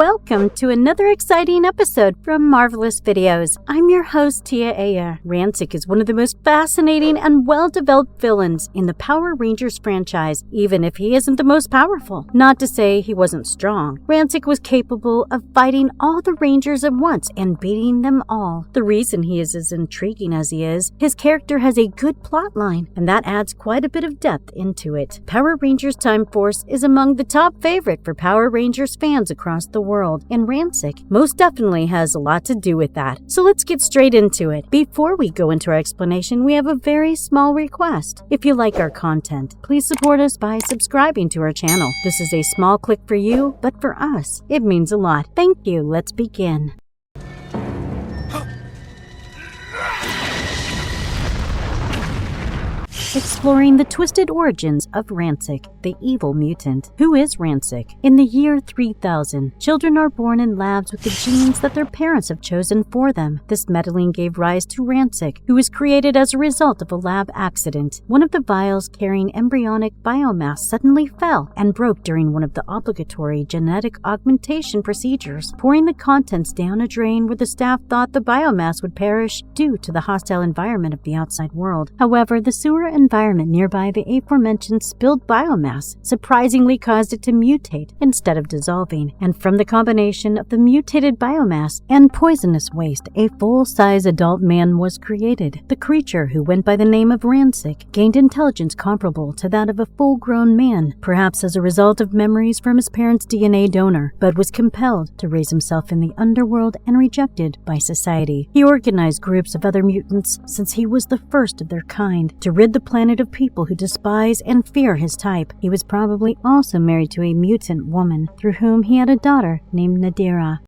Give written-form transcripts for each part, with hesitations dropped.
welcome to another exciting episode from Marvelous Videos. I'm your host, Tia Aya. Ransik is one of the most fascinating and well-developed villains in the Power Rangers franchise, even if he isn't the most powerful. Not to say he wasn't strong. Ransik was capable of fighting all the Rangers at once and beating them all. The reason he is as intriguing as he is, his character has a good plot line, and that adds quite a bit of depth into it. Power Rangers Time Force is among the top favorite for Power Rangers fans across the world, and Ransik most definitely has a lot to do with that. So let's get straight into it. Before we go into our explanation, we have a very small request. If you like our content, please support us by subscribing to our channel. This is a small click for you, but for us, it means a lot. Thank you. Let's begin. Exploring the twisted origins of Ransik, the evil mutant. Who is Ransik? In the year 3000, children are born in labs with the genes that their parents have chosen for them. This meddling gave rise to Ransik, who was created as a result of a lab accident. One of the vials carrying embryonic biomass suddenly fell and broke during one of the obligatory genetic augmentation procedures, pouring the contents down a drain where the staff thought the biomass would perish due to the hostile environment of the outside world. However, the sewer environment nearby the aforementioned spilled biomass surprisingly caused it to mutate instead of dissolving, and from the combination of the mutated biomass and poisonous waste, a full-size adult man was created. The creature, who went by the name of Ransik, gained intelligence comparable to that of a full-grown man, perhaps as a result of memories from his parents' DNA donor, but was compelled to raise himself in the underworld and rejected by society. He organized groups of other mutants since he was the first of their kind to rid the planet of people who despise and fear his type. He was probably also married to a mutant woman, through whom he had a daughter named Nadira.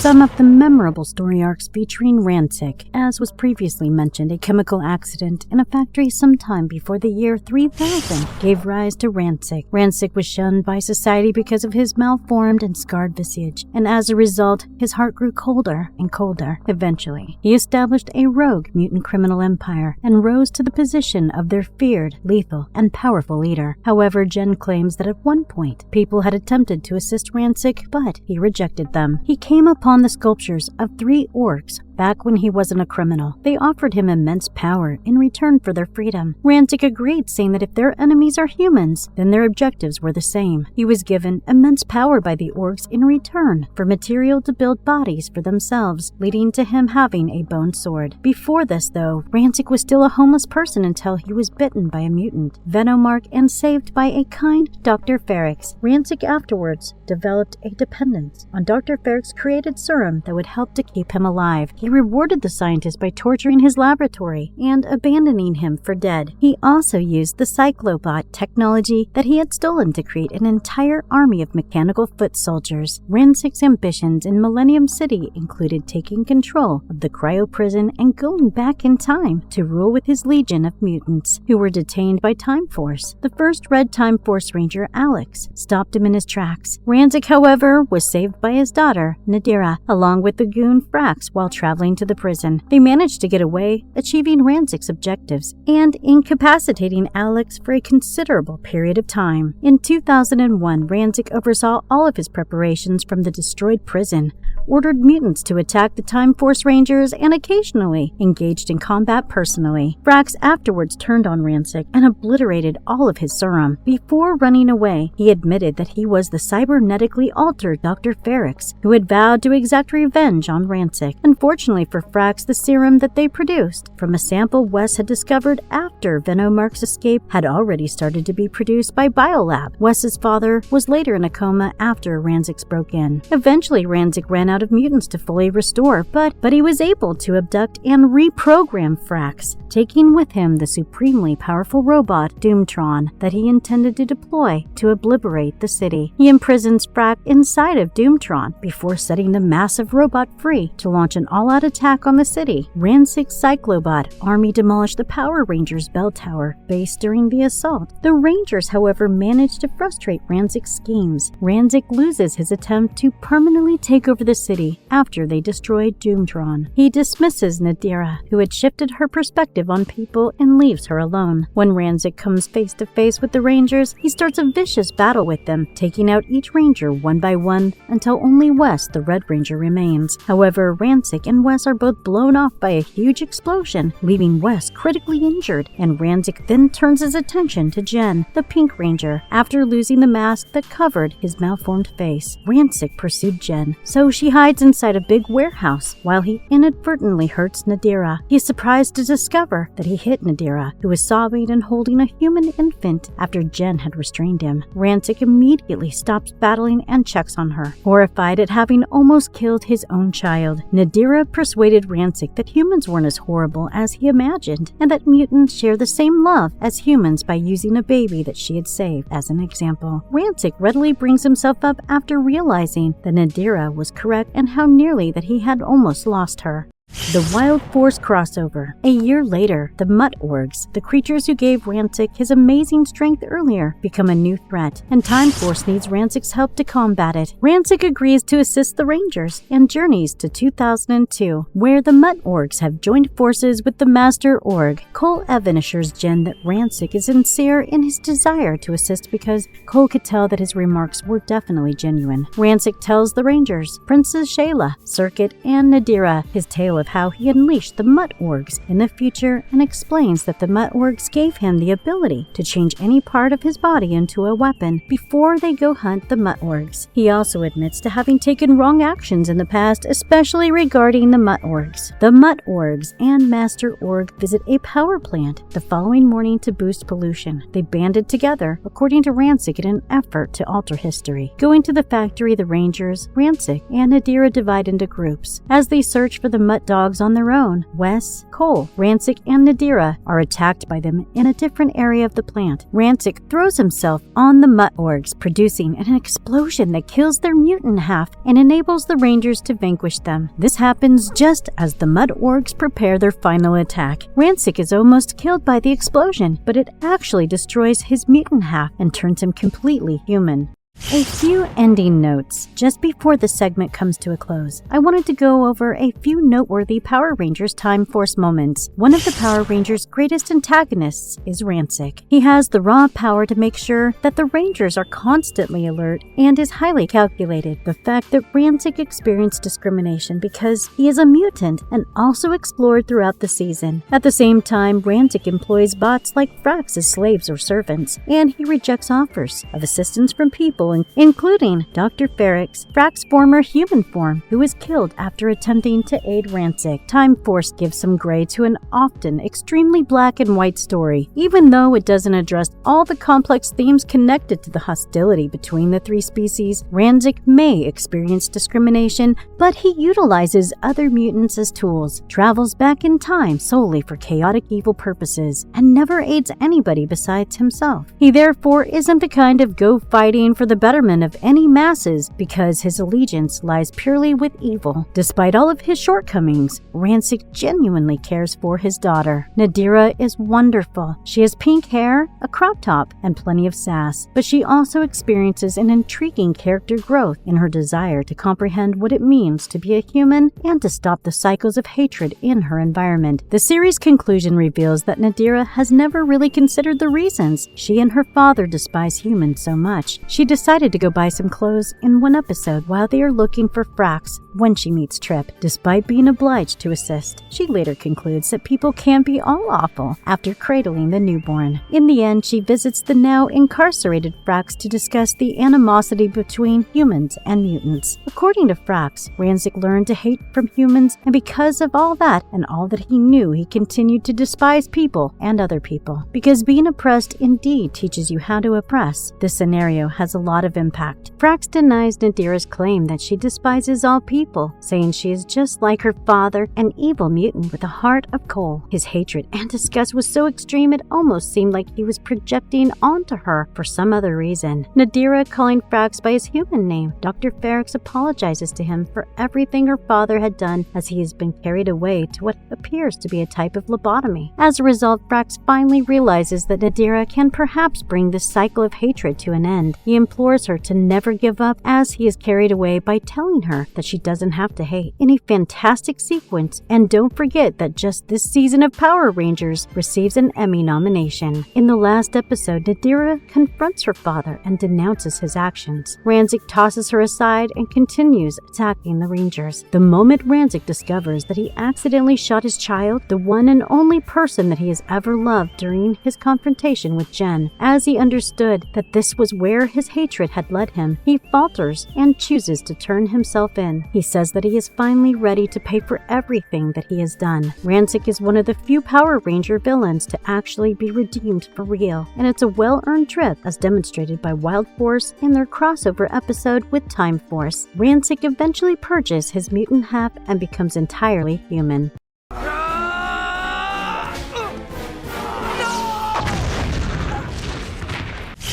Some of the memorable story arcs featuring Ransik, as was previously mentioned, a chemical accident in a factory sometime before the year 3000 gave rise to Ransik. Ransik was shunned by society because of his malformed and scarred visage, and as a result, his heart grew colder and colder. Eventually, he established a rogue mutant criminal empire and rose to the position of their feared, lethal, and powerful leader. However, Jen claims that at one point, people had attempted to assist Ransik, but he rejected them. He came upon the sculptures of 3 orcs back when he wasn't a criminal. They offered him immense power in return for their freedom. Ransik agreed, saying that if their enemies are humans, then their objectives were the same. He was given immense power by the orcs in return for material to build bodies for themselves, leading to him having a bone sword. Before this, though, Ransik was still a homeless person until he was bitten by a mutant, Venomark, and saved by a kind Dr. Ferrix. Ransik afterwards developed a dependence on Dr. Ferrix's created serum that would help to keep him alive. He rewarded the scientist by torturing his laboratory and abandoning him for dead. He also used the Cyclobot technology that he had stolen to create an entire army of mechanical foot soldiers. Ransik's ambitions in Millennium City included taking control of the cryo prison and going back in time to rule with his legion of mutants, who were detained by Time Force. The first Red Time Force Ranger, Alex, stopped him in his tracks. Ransik, however, was saved by his daughter, Nadira, along with the goon Frax while traveling to the prison. They managed to get away, achieving Ransik's objectives and incapacitating Alex for a considerable period of time. In 2001, Ransik oversaw all of his preparations from the destroyed prison, ordered mutants to attack the Time Force Rangers, and occasionally engaged in combat personally. Frax afterwards turned on Ransik and obliterated all of his serum. Before running away, he admitted that he was the cybernetically altered Dr. Ferrix, who had vowed to exact revenge on Ransik. Unfortunately for Frax, the serum that they produced from a sample Wes had discovered after Venomark's escape had already started to be produced by Biolab. Wes's father was later in a coma after Ransik's broke in. Eventually, Ransik ran out of mutants to fully restore, but he was able to abduct and reprogram Frax, taking with him the supremely powerful robot Doomtron that he intended to deploy to obliterate the city. He imprisons Frax inside of Doomtron before setting the massive robot free to launch an all-out attack on the city. Ransik's Cyclobot army demolished the Power Rangers bell tower base during the assault. The Rangers, however, managed to frustrate Ransik's schemes. Ransik loses his attempt to permanently take over the city after they destroyed Doomtron. He dismisses Nadira, who had shifted her perspective on people, and leaves her alone. When Ransik comes face to face with the Rangers, he starts a vicious battle with them, taking out each Ranger one by one until only Wes, the Red Ranger, remains. However, Ransik and Wes are both blown off by a huge explosion, leaving Wes critically injured, and Ransik then turns his attention to Jen, the Pink Ranger, after losing the mask that covered his malformed face. Ransik pursued Jen, so she hides inside a big warehouse while he inadvertently hurts Nadira. He is surprised to discover that he hit Nadira, who was sobbing and holding a human infant after Jen had restrained him. Ransik immediately stops battling and checks on her, horrified at having almost killed his own child. Nadira persuaded Ransik that humans weren't as horrible as he imagined, and that mutants share the same love as humans by using a baby that she had saved as an example. Ransik readily brings himself up after realizing that Nadira was correct and how nearly that he had almost lost her. The Wild Force crossover. A year later, the Mutt Orgs, the creatures who gave Ransik his amazing strength earlier, become a new threat, and Time Force needs Ransik's help to combat it. Ransik agrees to assist the Rangers and journeys to 2002, where the Mutt Orgs have joined forces with the Master Org. Cole Evan assures Jen that Ransik is sincere in his desire to assist because Cole could tell that his remarks were definitely genuine. Ransik tells the Rangers, Princess Shayla, Circuit, and Nadira his tale of how he unleashed the Mutt Orgs in the future, and explains that the Mutt Orgs gave him the ability to change any part of his body into a weapon before they go hunt the Mutt Orgs. He also admits to having taken wrong actions in the past, especially regarding the Mutt Orgs. The Mutt Orgs and Master Org visit a power plant the following morning to boost pollution. They banded together, according to Ransik, in an effort to alter history. Going to the factory, the Rangers, Ransik, and Nadira divide into groups. As they search for the Mutt dogs on their own, Wes, Cole, Ransik, and Nadira are attacked by them in a different area of the plant. Ransik throws himself on the Mutt Orgs, producing an explosion that kills their mutant half and enables the Rangers to vanquish them. This happens just as the Mutt Orgs prepare their final attack. Ransik is almost killed by the explosion, but it actually destroys his mutant half and turns him completely human. A few ending notes. Just before the segment comes to a close, I wanted to go over a few noteworthy Power Rangers Time Force moments. One of the Power Rangers' greatest antagonists is Ransik. He has the raw power to make sure that the Rangers are constantly alert and is highly calculated. The fact that Ransik experienced discrimination because he is a mutant and also explored throughout the season. At the same time, Ransik employs bots like Frax as slaves or servants, and he rejects offers of assistance from people including Dr. Ferrix, Frax's former human form, who was killed after attempting to aid Ransik. Time Force gives some gray to an often extremely black and white story. Even though it doesn't address all the complex themes connected to the hostility between the three species, Ransik may experience discrimination, but he utilizes other mutants as tools, travels back in time solely for chaotic evil purposes, and never aids anybody besides himself. He therefore isn't the kind of go fighting for the betterment of any masses because his allegiance lies purely with evil. Despite all of his shortcomings, Ransik genuinely cares for his daughter. Nadira is wonderful. She has pink hair, a crop top, and plenty of sass, but she also experiences an intriguing character growth in her desire to comprehend what it means to be a human and to stop the cycles of hatred in her environment. The series' conclusion reveals that Nadira has never really considered the reasons she and her father despise humans so much. She decided to go buy some clothes in one episode while they are looking for Frax when she meets Trip, despite being obliged to assist. She later concludes that people can't be all awful after cradling the newborn. In the end, she visits the now incarcerated Frax to discuss the animosity between humans and mutants. According to Frax, Ransik learned to hate from humans, and because of all that and all that he knew, he continued to despise people and other people. Because being oppressed indeed teaches you how to oppress. This scenario has a lot of impact. Frax denies Nadira's claim that she despises all people, saying she is just like her father, an evil mutant with a heart of coal. His hatred and disgust was so extreme it almost seemed like he was projecting onto her for some other reason. Nadira calling Frax by his human name. Dr. Ferrix apologizes to him for everything her father had done as he has been carried away to what appears to be a type of lobotomy. As a result, Frax finally realizes that Nadira can perhaps bring this cycle of hatred to an end. He implores implores her to never give up as he is carried away by telling her that she doesn't have to hate, in a fantastic sequence. And don't forget that just this season of Power Rangers receives an Emmy nomination. In the last episode, Nadira confronts her father and denounces his actions. Ransik tosses her aside and continues attacking the Rangers. The moment Ransik discovers that he accidentally shot his child, the one and only person that he has ever loved, during his confrontation with Jen, as he understood that this was where his hatred had led him, he falters and chooses to turn himself in. He says that he is finally ready to pay for everything that he has done. Ransik is one of the few Power Ranger villains to actually be redeemed for real, and it's a well-earned trip as demonstrated by Wild Force in their crossover episode with Time Force. Ransik eventually purges his mutant half and becomes entirely human.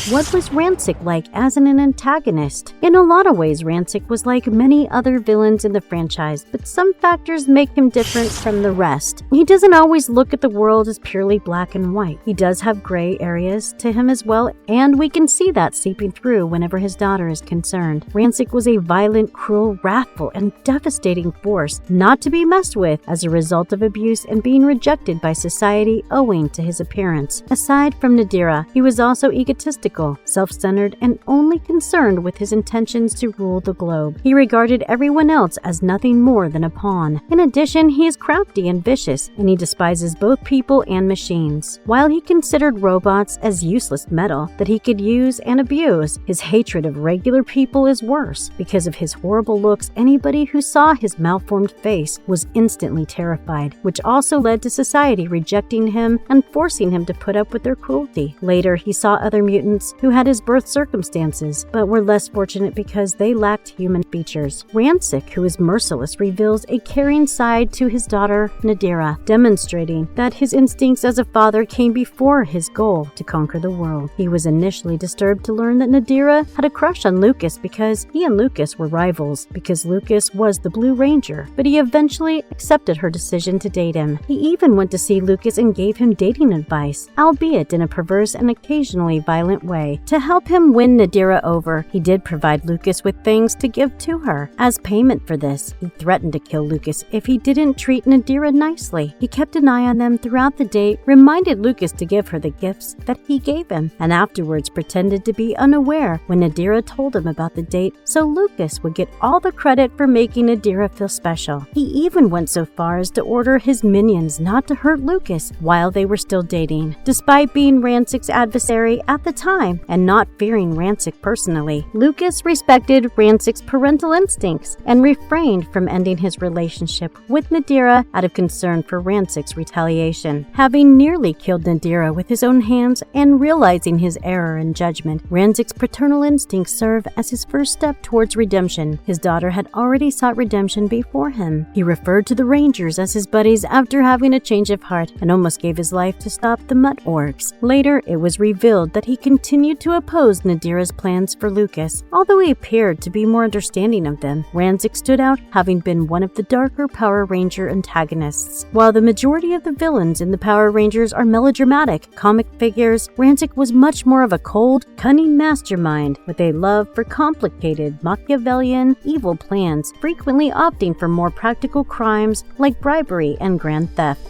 What was Ransik like as an antagonist? In a lot of ways, Ransik was like many other villains in the franchise, but some factors make him different from the rest. He doesn't always look at the world as purely black and white. He does have gray areas to him as well, and we can see that seeping through whenever his daughter is concerned. Ransik was a violent, cruel, wrathful, and devastating force, not to be messed with as a result of abuse and being rejected by society owing to his appearance. Aside from Nadira, he was also egotistical, self-centered, and only concerned with his intentions to rule the globe. He regarded everyone else as nothing more than a pawn. In addition, he is crafty and vicious, and he despises both people and machines. While he considered robots as useless metal that he could use and abuse, his hatred of regular people is worse. Because of his horrible looks, anybody who saw his malformed face was instantly terrified, which also led to society rejecting him and forcing him to put up with their cruelty. Later, he saw other mutants who had his birth circumstances, but were less fortunate because they lacked human features. Ransik, who is merciless, reveals a caring side to his daughter, Nadira, demonstrating that his instincts as a father came before his goal to conquer the world. He was initially disturbed to learn that Nadira had a crush on Lucas because he and Lucas were rivals, because Lucas was the Blue Ranger, but he eventually accepted her decision to date him. He even went to see Lucas and gave him dating advice, albeit in a perverse and occasionally violent way. To help him win Nadira over, he did provide Lucas with things to give to her. As payment for this, he threatened to kill Lucas if he didn't treat Nadira nicely. He kept an eye on them throughout the date, reminded Lucas to give her the gifts that he gave him, and afterwards pretended to be unaware when Nadira told him about the date, so Lucas would get all the credit for making Nadira feel special. He even went so far as to order his minions not to hurt Lucas while they were still dating. Despite being Ransik's adversary at the time and not fearing Ransik personally, Lucas respected Ransik's parental instincts and refrained from ending his relationship with Nadira out of concern for Ransik's retaliation. Having nearly killed Nadira with his own hands and realizing his error in judgment, Ransik's paternal instincts serve as his first step towards redemption. His daughter had already sought redemption before him. He referred to the Rangers as his buddies after having a change of heart and almost gave his life to stop the Mutt Orgs. Later, it was revealed that he continued to oppose Nadira's plans for Lucas. Although he appeared to be more understanding of them, Ransik stood out, having been one of the darker Power Ranger antagonists. While the majority of the villains in the Power Rangers are melodramatic comic figures, Ransik was much more of a cold, cunning mastermind with a love for complicated, Machiavellian, evil plans, frequently opting for more practical crimes like bribery and grand theft.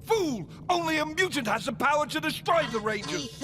Fool! Only a mutant has the power to destroy the Rangers!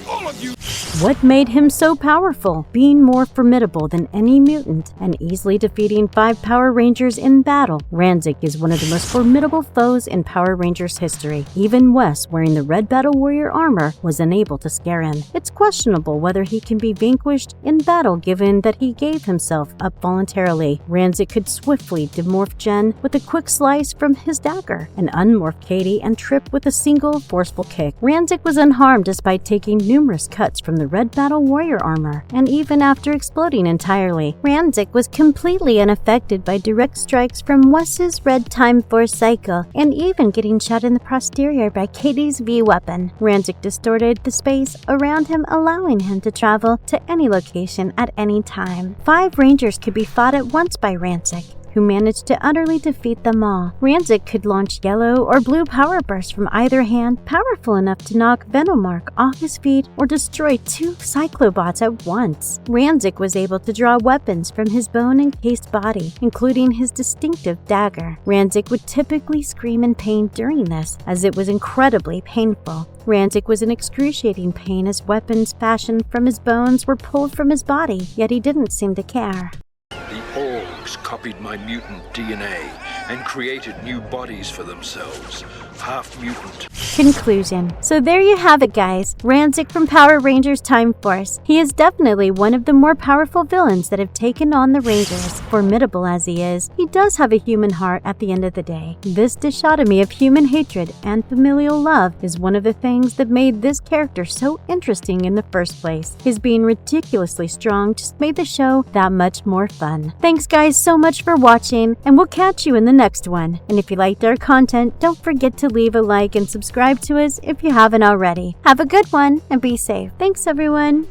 All of you! What made him so powerful? Being more formidable than any mutant and easily defeating 5 Power Rangers in battle, Ransik is one of the most formidable foes in Power Rangers history. Even Wes, wearing the red Battle Warrior armor, was unable to scare him. It's questionable whether he can be vanquished in battle given that he gave himself up voluntarily. Ransik could swiftly demorph Jen with a quick slice from his dagger, and unmorph Katie and Trip with a single forceful kick. Ransik was unharmed despite taking numerous cuts from the red Battle Warrior armor, and even after exploding entirely, Ransik was completely unaffected by direct strikes from Wes's red Time Force cycle, and even getting shot in the posterior by Katie's V weapon. Ransik distorted the space around him, allowing him to travel to any location at any time. 5 Rangers could be fought at once by Ransik, who managed to utterly defeat them all. Ransik could launch yellow or blue power bursts from either hand, powerful enough to knock Venomark off his feet or destroy 2 Cyclobots at once. Ransik was able to draw weapons from his bone-encased body, including his distinctive dagger. Ransik would typically scream in pain during this, as it was incredibly painful. Ransik was in excruciating pain as weapons fashioned from his bones were pulled from his body, yet he didn't seem to care. The orcs copied my mutant DNA and created new bodies for themselves. Half mutant. Conclusion. So there you have it, guys. Ransik from Power Rangers Time Force. He is definitely one of the more powerful villains that have taken on the Rangers. Formidable as he is, he does have a human heart at the end of the day. This dichotomy of human hatred and familial love is one of the things that made this character so interesting in the first place. His being ridiculously strong just made the show that much more fun. Thanks guys so much for watching, and we'll catch you in the next one. And if you liked our content, don't forget to leave a like and subscribe to us if you haven't already. Have a good one and be safe. Thanks everyone.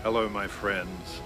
Hello, my friends.